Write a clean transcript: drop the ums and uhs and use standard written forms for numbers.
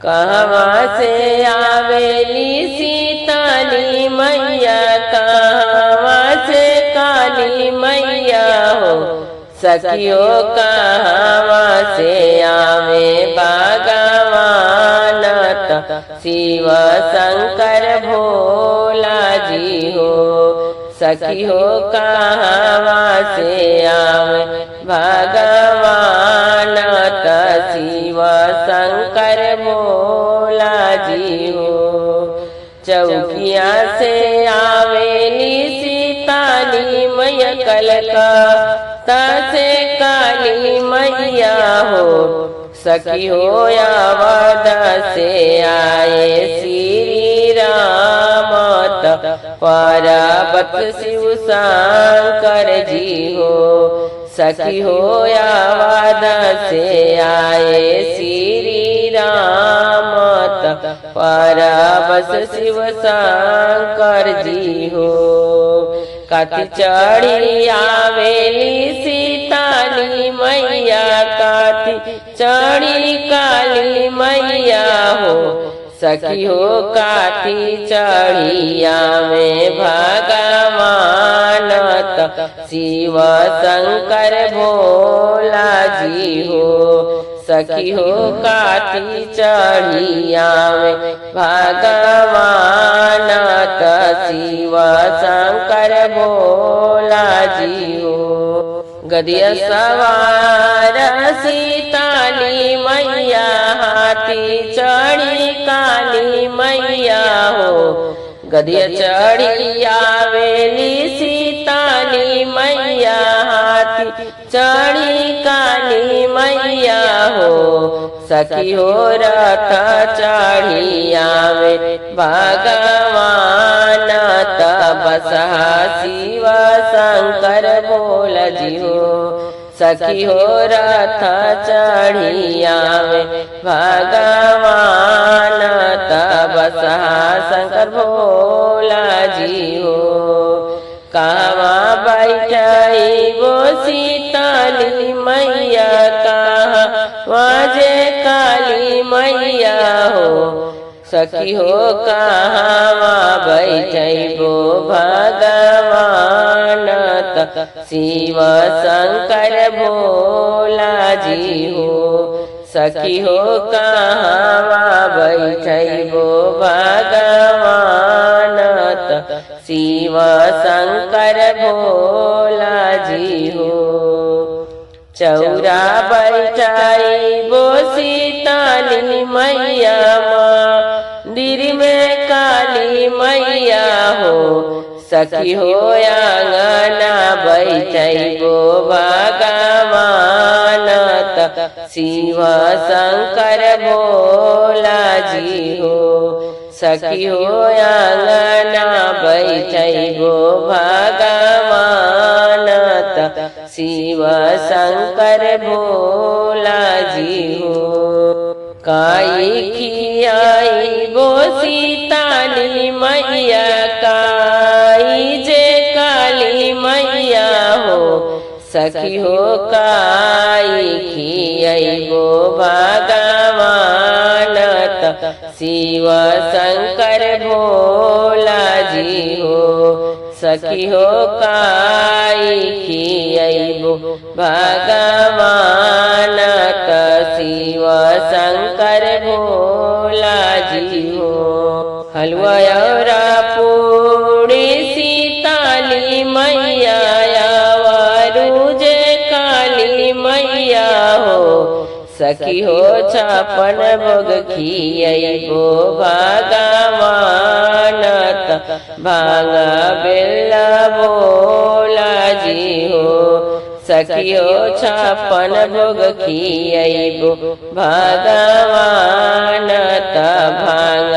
कहवा से आवेली सीताली मैया, कहवा से काली मैया हो। सखियो कहवा से आवे भगवान, शिव शंकर भोला जी हो। सखियो कहवा से आवे भगवान, शिव शंकर भोला जी हो। चौकिया से आवेली सीताली मैया, कलकत्ता से काली मैया हो। सखी हो अवध से आए श्री राम, पर्वत शिव शंकर जी हो। सखी हो अवध से आए श्री राम, पर्वत शिव शंकर जी हो। काती चढ़ी आवेली सीताली मैया, काती चढ़ी काली मैया हो। सखी हो काती चढ़ी आवे भगवान, शिव शंकर भोला जी हो। सखी हो काती चढ़ी आवे भगवान, शिव शंकर भोला जी हो। गदिया सवार सीताली मैया, हाथी चढ़ी काली मैया हो। गदिया चढ़ी आवेली सीताली मैया, हाथी चढ़ी काली मैया हो। सखी हो रथ चढ़ी आवे भगवान, बसहा शिव शंकर भोला जी हो। सखी हो रथ चढ़ी आवे भगवान, बसहा शंकर भोला जी हो। कहवा बैठाई वो सीताली मैया, कहवा जे काली मैया हो। सखी हो कहवा बैठबो भगवान, शिव शंकर भोला जी हो। सखी हो कहवा बैठबो भगवान, शिव शंकर भोला जी हो। चौरा बैठाइबो सीताली मैया, मंदिर में काली मैया हो। सखी हो आंगना बैठबो भगवान, शिव शंकर भोला जी हो। सखी हो आंगना बैठबो भगवान, शिव शंकर भोला जी हो। काई खियाइबो सीताली मैया, काई जे काली मैया हो। सखी हो काई खियाइबो भगवान, शिव शंकर भोला जी हो। सखी हो काई खियाइबो भगवान, शिव शंकर भोला जी हो। हलवा और पूड़ी सीताली मैया, जे काली मैया हो। सखी हो छप्पन भोग खियाइबो भगवान, भांग बेला भोला जी हो। सखी हो छप्पन भोग खियाइबो भगवान, भांग